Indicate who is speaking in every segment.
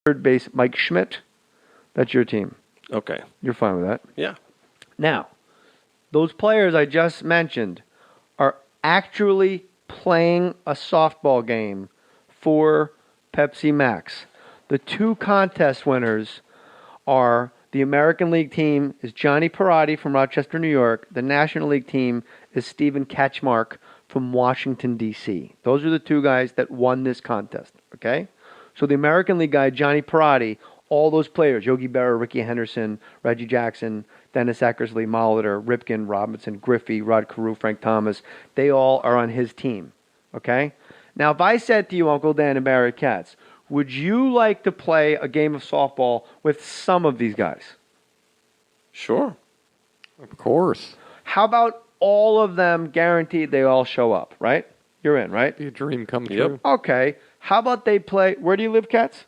Speaker 1: third base Mike Schmidt. That's your team.
Speaker 2: Okay.
Speaker 1: You're fine with that?
Speaker 2: Yeah.
Speaker 1: Now, those players I just mentioned are actually playing a softball game for Pepsi Max. The two contest winners are the American League team is Johnny Parati from Rochester, New York. The National League team is Stephen Katchmark from Washington, D.C. Those are the two guys that won this contest, okay? So the American League guy, Johnny Parati, all those players, Yogi Berra, Ricky Henderson, Reggie Jackson, Dennis Eckersley, Molitor, Ripken, Robinson, Griffey, Rod Carew, Frank Thomas, they all are on his team, okay? Now, if I said to you, Uncle Dan and Barry Katz, would you like to play a game of softball with some of these guys?
Speaker 2: Sure.
Speaker 3: Of course.
Speaker 1: How about all of them guaranteed they all show up, right? You're in, right?
Speaker 3: Be a dream come true.
Speaker 1: Okay. How about they play, where do you live, Katz?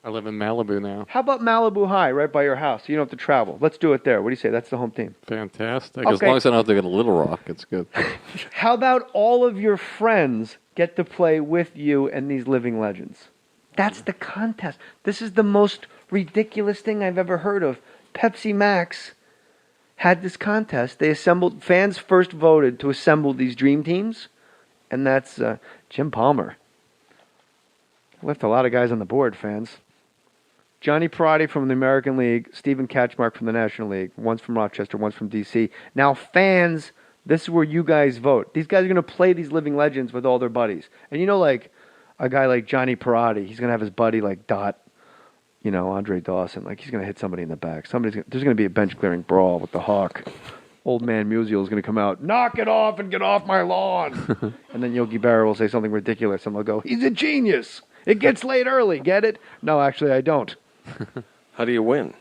Speaker 3: I live in Malibu now.
Speaker 1: How about Malibu High, right by your house? So you don't have to travel. Let's do it there. What do you say? That's the home team.
Speaker 3: Fantastic.
Speaker 1: Okay.
Speaker 3: As long as I don't have to go to Little Rock, it's good.
Speaker 1: How about all of your friends get to play with you and these living legends? That's the contest. This is the most ridiculous thing I've ever heard of. Pepsi Max had this contest. They assembled, fans first voted to assemble these dream teams, and that's Jim Palmer. Left a lot of guys on the board, fans. Johnny Parati from the American League, Stephen Katchmark from the National League. One's from Rochester, one's from D.C. Now, fans, this is where you guys vote. These guys are going to play these living legends with all their buddies. And you know, like, a guy like Johnny Parati, he's going to have his buddy, like, Dot, you know, Andre Dawson. Like, he's going to hit somebody in the back. There's going to be a bench-clearing brawl with the Hawk. Old man Musial is going to come out, knock it off and get off my lawn. And then Yogi Berra will say something ridiculous, and they'll go, he's a genius. It gets late early. Get it? No, actually, I don't.
Speaker 2: How do you win?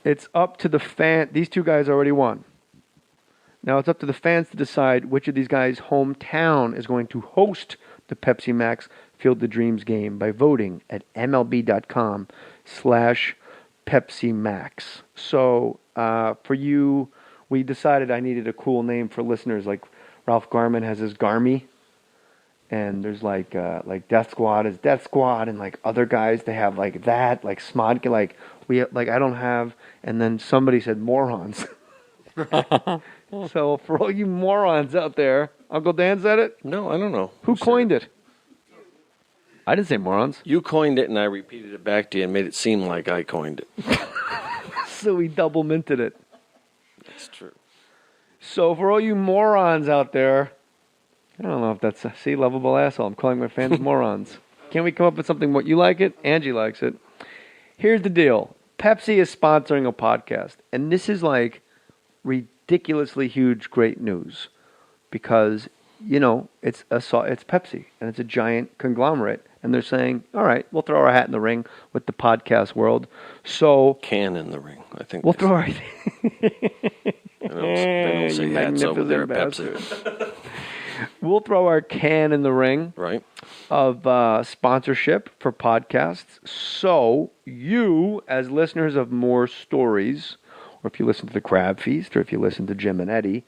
Speaker 1: It's up to the fan. These two guys already won. Now it's up to the fans to decide which of these guys' hometown is going to host the Pepsi Max Field the Dreams game by voting at MLB.com/Pepsi Max. So for you, we decided I needed a cool name for listeners. Like Ralph Garman has his Garmy. And there's like Death Squad is Death Squad, and like other guys they have like that, like Smodka, like we like I don't have. And then somebody said morons. So for all you morons out there, Uncle Dan said it.
Speaker 2: No, I don't know.
Speaker 1: Who coined it? I didn't say morons.
Speaker 2: You coined it, and I repeated it back to you and made it seem like I coined it.
Speaker 1: So we double minted it.
Speaker 2: That's true.
Speaker 1: So for all you morons out there. I don't know if that's a lovable asshole. I'm calling my fans morons. Can't we come up with something? What you like it? Angie likes it. Here's the deal. Pepsi is sponsoring a podcast, and this is like ridiculously huge, great news because you know it's Pepsi and it's a giant conglomerate, and they're saying, "All right, we'll throw our hat in the ring with the podcast world." So
Speaker 2: can in the ring, I think.
Speaker 1: We'll throw our.
Speaker 2: They don't say hats over there, Pepsi.
Speaker 1: We'll throw our can in the ring of sponsorship for podcasts. So you, as listeners of Mohr Stories, or if you listen to the Crab Feast, or if you listen to Jim and Eddie,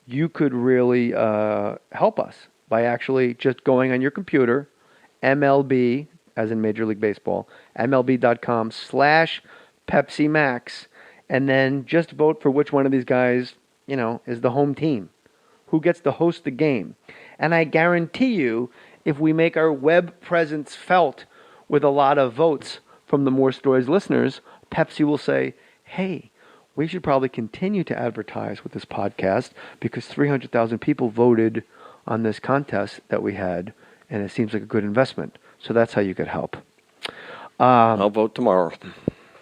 Speaker 1: you could really help us by actually just going on your computer, MLB, as in Major League Baseball, MLB.com/Pepsi Max, and then just vote for which one of these guys, you know, is the home team. Who gets to host the game. And I guarantee you, if we make our web presence felt with a lot of votes from the Mohr Stories listeners, Pepsi will say, hey, we should probably continue to advertise with this podcast because 300,000 people voted on this contest that we had, and it seems like a good investment. So that's how you could help.
Speaker 2: I'll vote tomorrow.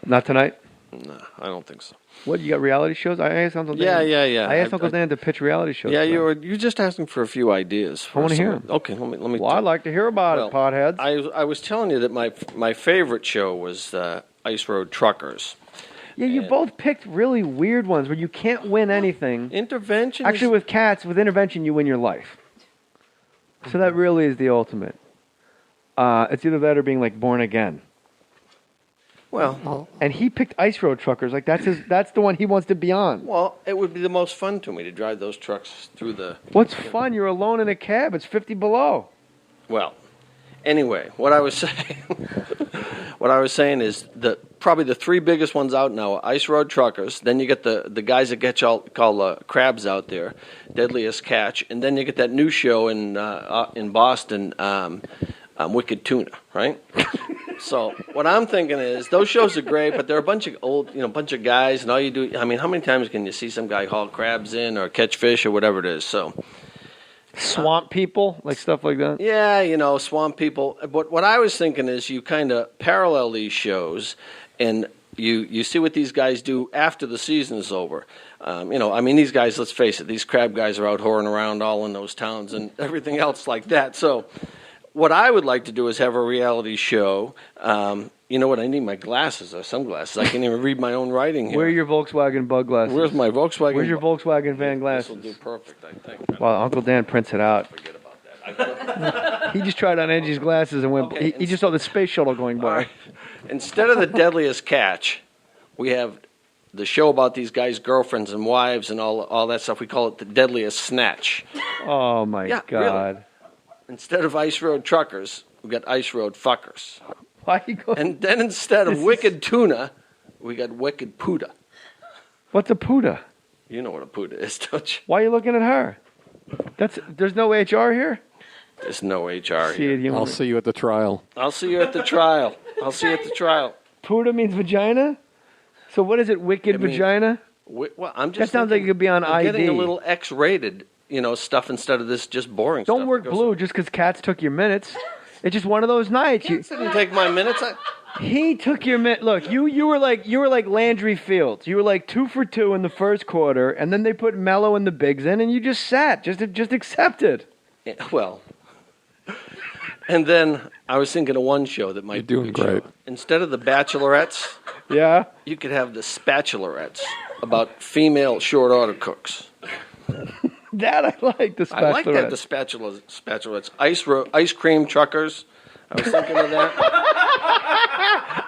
Speaker 1: Not tonight?
Speaker 2: No, I don't think so.
Speaker 1: What, you got reality shows? I asked Uncle Dan.
Speaker 2: Yeah.
Speaker 1: I asked Uncle Dan to pitch reality shows.
Speaker 2: Yeah, you're just asking for a few ideas.
Speaker 1: I want to hear them.
Speaker 2: Okay, let me.
Speaker 1: Well, I'd like to hear about it, potheads.
Speaker 2: I was telling you that my favorite show was Ice Road Truckers.
Speaker 1: Yeah, you both picked really weird ones where you can't win anything.
Speaker 2: Intervention.
Speaker 1: Actually, with Katz, with intervention, you win your life. So that really is the ultimate. It's either that or being like born again.
Speaker 2: Well,
Speaker 1: and he picked Ice Road Truckers. Like that's the one he wants to be on.
Speaker 2: Well, it would be the most fun to me to drive those trucks through the.
Speaker 1: What's fun? You're alone in a cab. It's 50 below.
Speaker 2: Well, anyway, what I was saying what I was saying is probably the three biggest ones out now are Ice Road Truckers. Then you get the guys that get called crabs out there, Deadliest Catch, and then you get that new show in Boston, Wicked Tuna, right? So what I'm thinking is those shows are great, but they're a bunch of bunch of guys, and all you do. I mean, how many times can you see some guy haul crabs in or catch fish or whatever it is? So.
Speaker 1: Swamp people, like stuff like that?
Speaker 2: Yeah, swamp people. But what I was thinking is you kind of parallel these shows and you see what these guys do after the season is over. These guys, let's face it, these crab guys are out whoring around all in those towns and everything else like that. So what I would like to do is have a reality show. You know what? I need my glasses or sunglasses. I can't even read my own writing here.
Speaker 1: Where are your Volkswagen bug glasses?
Speaker 2: Where's my Volkswagen?
Speaker 1: Where's your Volkswagen van glasses?
Speaker 2: This will do perfect, I think.
Speaker 1: Well, Uncle Dan prints it out.
Speaker 2: Forget about that.
Speaker 1: He just tried on Angie's glasses and went.
Speaker 2: Okay,
Speaker 1: he just saw the space shuttle going by.
Speaker 2: Right. Instead of the Deadliest Catch, we have the show about these guys' girlfriends and wives and all that stuff. We call it the Deadliest Snatch.
Speaker 1: Oh my God!
Speaker 2: Really. Instead of Ice Road Truckers, we got Ice Road Fuckers.
Speaker 1: Why are you going?
Speaker 2: And then instead of Wicked Tuna, we got Wicked Puda.
Speaker 1: What's a puda?
Speaker 2: You know what a puda is, don't you?
Speaker 1: Why are you looking at her? There's no HR here.
Speaker 2: There's no HR here.
Speaker 3: I'll see you at the trial.
Speaker 2: I'll see you at the trial.
Speaker 1: Puda means vagina. So what is it? Wicked vagina.
Speaker 2: Well, I'm just.
Speaker 1: That sounds like it could be on
Speaker 2: I'm
Speaker 1: ID.
Speaker 2: getting a little X-rated, stuff instead of this just boring stuff.
Speaker 1: Don't work blue just because Katz took your minutes. It's just one of those nights.
Speaker 2: Katz didn't take my minutes.
Speaker 1: He took your minute. Look, you were like Landry Fields. You were like 2 for 2 in the first quarter, and then they put Mello and the bigs in, and you just sat, just accepted.
Speaker 2: Yeah, well, and then I was thinking of one show that might
Speaker 3: You're doing
Speaker 2: be a good
Speaker 3: great.
Speaker 2: show. Instead of the Bachelorettes,
Speaker 1: Yeah.
Speaker 2: you could have the Spatulorettes about female short order cooks.
Speaker 1: That I like, the spatulette.
Speaker 2: I like that, the spatulettes. Ice cream truckers. I was thinking of that.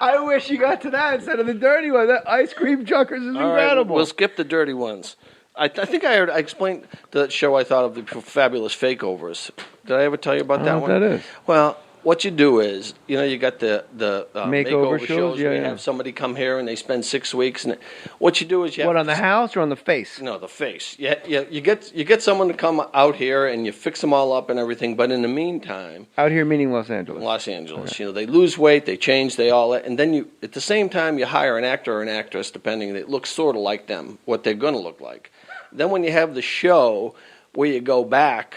Speaker 1: I wish you got to that instead of the dirty one. That ice cream truckers is
Speaker 2: All right,
Speaker 1: incredible.
Speaker 2: we'll skip the dirty ones. I think I explained the show I thought of, the Fabulous Fakeovers. Did I ever tell you about
Speaker 1: I
Speaker 2: that
Speaker 1: don't
Speaker 2: one?
Speaker 1: know what that is.
Speaker 2: Well, what you do is, you got the makeover shows
Speaker 1: Yeah,
Speaker 2: where you
Speaker 1: yeah.
Speaker 2: have somebody come here and they spend 6 weeks. And what you do is you have
Speaker 1: What, on the house or on the face?
Speaker 2: No, the face. You get someone to come out here and you fix them all up and everything. But in the meantime,
Speaker 1: Out here meaning Los Angeles.
Speaker 2: Los Angeles, they lose weight, they change, and then you at the same time you hire an actor or an actress, depending, that looks sort of like them, what they're going to look like. Then when you have the show where you go back,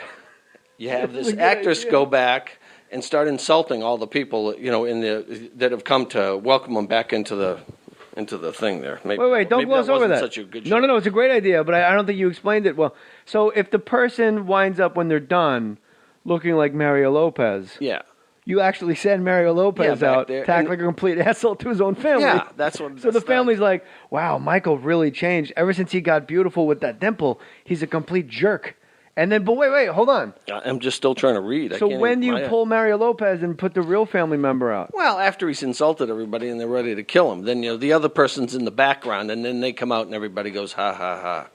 Speaker 2: you have this actress go back and start insulting all the people, that have come to welcome them back into the thing there.
Speaker 1: Wait, don't gloss over that.
Speaker 2: Such a good show.
Speaker 1: No, it's a great idea, but I don't think you explained it well. So if the person winds up when they're done looking like Mario Lopez,
Speaker 2: Yeah.
Speaker 1: you actually send Mario Lopez
Speaker 2: back
Speaker 1: out
Speaker 2: there,
Speaker 1: to act
Speaker 2: and-
Speaker 1: like a complete asshole to his own family.
Speaker 2: Yeah, that's what.
Speaker 1: So the family's like, wow, Michael really changed. Ever since he got beautiful with that dimple, he's a complete jerk. And then, but wait, hold on.
Speaker 2: I'm just still trying to read.
Speaker 1: So when do you pull Mario Lopez and put the real family member out?
Speaker 2: Well, after he's insulted everybody and they're ready to kill him, then the other person's in the background, and then they come out and everybody goes ha ha ha.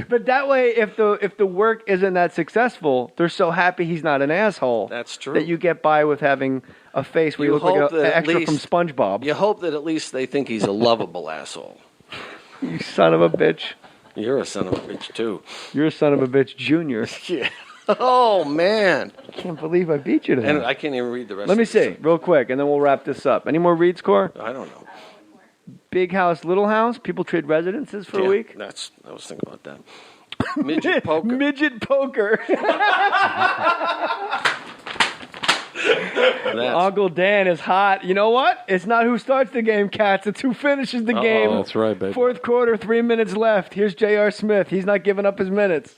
Speaker 1: But that way, if the work isn't that successful, they're so happy he's not an asshole.
Speaker 2: That's true.
Speaker 1: That you get by with having a face where you look like an extra from SpongeBob.
Speaker 2: You hope that at least they think he's a lovable asshole.
Speaker 1: You son of a bitch.
Speaker 2: You're a son of a bitch too.
Speaker 1: You're a son of a bitch, Junior.
Speaker 2: Yeah. Oh man.
Speaker 1: I can't believe I beat you to
Speaker 2: And
Speaker 1: that.
Speaker 2: I can't even read the rest.
Speaker 1: Let me
Speaker 2: of this.
Speaker 1: see, real quick, and then we'll wrap this up. Any more read score?
Speaker 2: I don't know.
Speaker 1: Big house, little house. People trade residences for a week.
Speaker 2: I was thinking about that. Midget poker.
Speaker 1: Midget poker. Uncle Dan is hot. You know what? It's not who starts the game, Katz. It's who finishes the game.
Speaker 3: That's right, baby.
Speaker 1: Fourth quarter, 3 minutes left. Here's J.R. Smith. He's not giving up his minutes.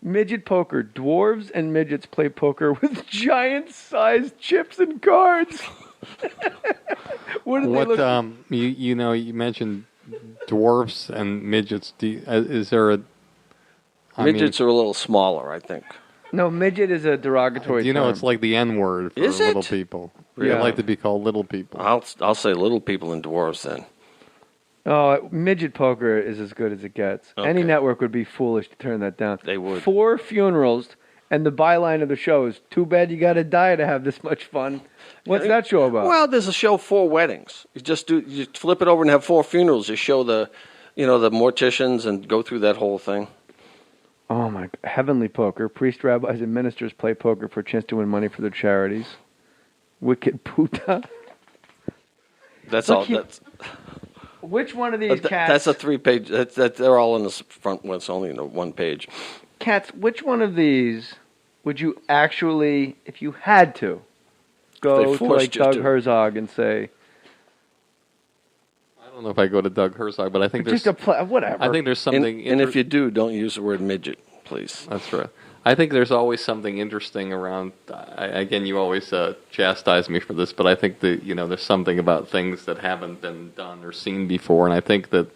Speaker 1: Midget poker. Dwarves and midgets play poker with giant-sized chips and cards. What do they look?
Speaker 3: You mentioned dwarfs and midgets. Is there a
Speaker 2: Midgets are a little smaller, I think.
Speaker 1: No, midget is a derogatory term.
Speaker 3: it's like the N word for
Speaker 2: Is it?
Speaker 3: little people.
Speaker 1: Yeah.
Speaker 3: They like to be called little people.
Speaker 2: I'll say little people and dwarves then.
Speaker 1: Oh, midget poker is as good as it gets.
Speaker 2: Okay.
Speaker 1: Any network would be foolish to turn that down.
Speaker 2: They would.
Speaker 1: 4 funerals And the byline of the show is, "Too bad you got to die to have this much fun." What's that show about?
Speaker 2: Well, there's a show 4 weddings. You flip it over and have 4 funerals. You show the morticians and go through that whole thing.
Speaker 1: Oh my! Heavenly Poker. Priests, rabbis, and ministers play poker for a chance to win money for their charities. Wicked Puta.
Speaker 2: That's all.
Speaker 1: Which one of these cats?
Speaker 2: That's a 3-page. They're all in the front. Well, it's only in 1 page.
Speaker 1: Cats. Which one of these would you actually, if you had to, go to like Doug Herzog and say?
Speaker 3: I don't know if I go to Doug Herzog, but I think there's
Speaker 1: whatever.
Speaker 3: I think there's something.
Speaker 2: And if you do, don't use the word midget, please.
Speaker 3: That's right. I think there's always something interesting around. Again, you always chastise me for this, but I think that there's something about things that haven't been done or seen before, and I think that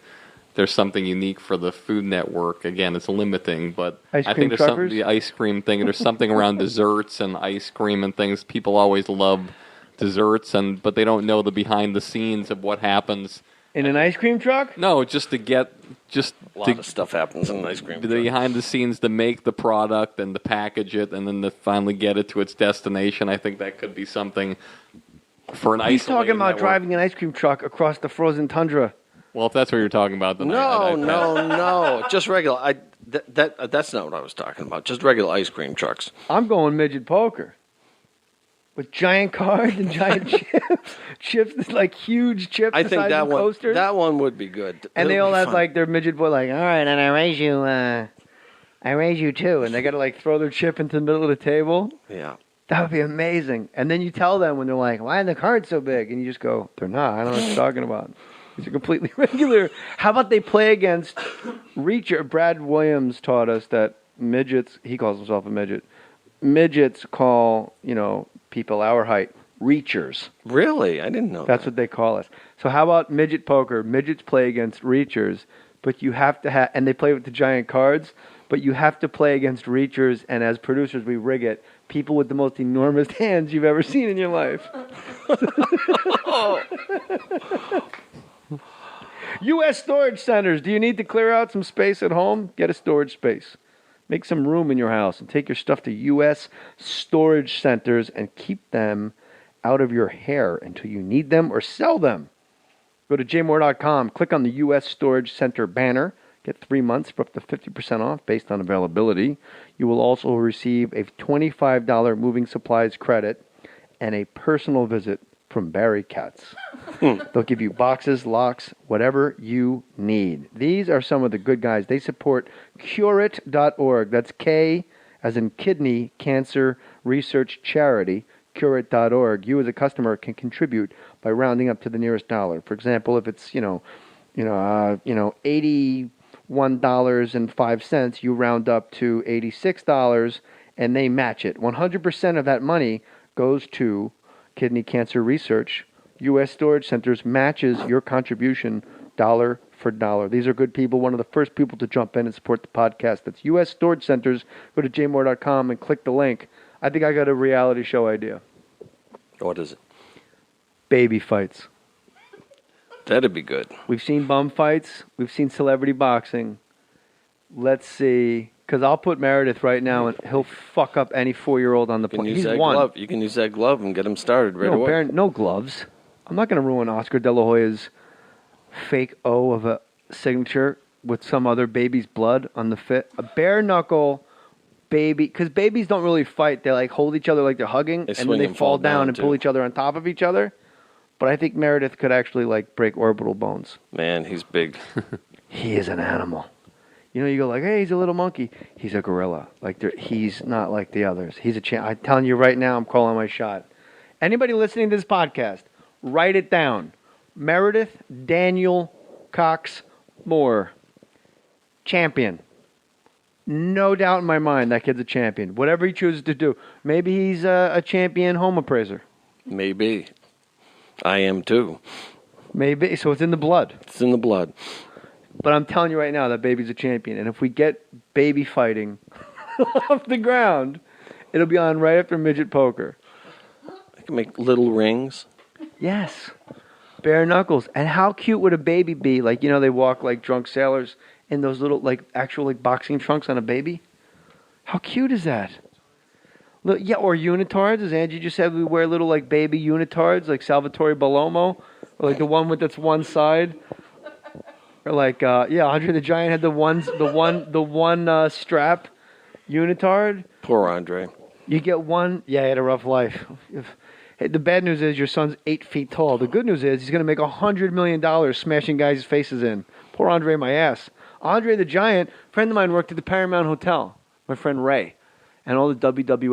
Speaker 3: there's something unique for the Food Network. Again, it's limiting, but I think there's the ice cream thing. And there's something around desserts and ice cream and things. People always love desserts, but they don't know the behind the scenes of what happens.
Speaker 1: In an ice cream truck?
Speaker 3: No, just to get
Speaker 2: a lot of stuff happens in an ice cream truck.
Speaker 3: Behind the scenes to make the product and to package it and then to finally get it to its destination. I think that could be something for an ice cream.
Speaker 1: He's talking about driving an ice cream truck across the frozen tundra.
Speaker 3: Well, if that's what you're talking about, then
Speaker 2: no, just regular. That's not what I was talking about. Just regular ice cream trucks.
Speaker 1: I'm going midget poker. With giant cards and giant chips, like huge chips.
Speaker 2: I think that one,
Speaker 1: coasters.
Speaker 2: that one would be good.
Speaker 1: And they all have like their midget boy, like, all right, and I raise you too, and they got to like throw their chip into the middle of the table.
Speaker 2: Yeah,
Speaker 1: that would be amazing. And then you tell them when they're like, why are the cards so big? And you just go, they're not. I don't know what you're talking about. These are completely regular. How about they play against Reacher? Brad Williams taught us that midgets. He calls himself a midget. Midgets call people our height reachers.
Speaker 2: Really? I didn't know
Speaker 1: That's what they call us. So how about midget poker? Midgets play against reachers, but you have to have, and they play with the giant cards, but you have to play against reachers, and as producers, we rig it. People with the most enormous hands you've ever seen in your life. U.S. storage centers. Do you need to clear out some space at home? Get a storage space. Make some room in your house and take your stuff to U.S. storage centers and keep them out of your hair until you need them or sell them. Go to jmohr.com, click on the U.S. Storage Center banner, get 3 months for up to 50% off based on availability. You will also receive a $25 moving supplies credit and a personal visit from Barry Katz. They'll give you boxes, locks, whatever you need. These are some of the good guys. They support Cureit.org. That's K as in kidney cancer research charity, Cureit.org. You as a customer can contribute by rounding up to the nearest dollar. For example, if it's $81.05, you round up to $86 and they match it. 100% of that money goes to kidney cancer research. U.S. Storage Centers matches your contribution dollar for dollar. These are good people. One of the first people to jump in and support the podcast. That's U.S. Storage Centers. Go to jmohr.com and click the link. I think I got a reality show idea.
Speaker 2: What is it?
Speaker 1: Baby fights.
Speaker 2: That'd be good.
Speaker 1: We've seen bum fights. We've seen celebrity boxing. Let's see. Because I'll put Meredith right now, and he'll fuck up any 4-year-old on the plane. He's one.
Speaker 2: Glove. You can use that glove and get him started right away.
Speaker 1: Baron, no gloves. I'm not going to ruin Oscar De La Hoya's fake O of a signature with some other baby's blood on the fit. A bare knuckle baby, because babies don't really fight. They like hold each other like they're hugging, and then they fall down and pull each other on top of each other. But I think Meredith could actually like break orbital bones.
Speaker 2: Man, he's big.
Speaker 1: He is an animal. You go like, hey, he's a little monkey. He's a gorilla. He's not like the others. He's a champ. I'm telling you right now, I'm calling my shot. Anybody listening to this podcast, write it down. Meredith Daniel Cox Mohr. Champion. No doubt in my mind that kid's a champion. Whatever he chooses to do. Maybe he's a champion home appraiser.
Speaker 2: Maybe. I am too.
Speaker 1: Maybe. So it's in the blood.
Speaker 2: It's in the blood.
Speaker 1: But I'm telling you right now, that baby's a champion. And if we get baby fighting off the ground, it'll be on right after midget poker.
Speaker 2: I can make little rings.
Speaker 1: Yes. Bare knuckles. And how cute would a baby be? Like, they walk like drunk sailors in those little, like, actual, like, boxing trunks on a baby. How cute is that? Yeah, or unitards, as Angie just said, we wear little like baby unitards, like Salvatore Balomo, or like the one with that's one side, or like Andre the Giant had the one strap unitard.
Speaker 2: Poor Andre.
Speaker 1: You get one. Yeah, he had a rough life. Hey, the bad news is your son's 8 feet tall. The good news is he's going to make $100 million smashing guys' faces in. Poor Andre, my ass. Andre the Giant, friend of mine worked at the Paramount Hotel. My friend Ray, and all the WWF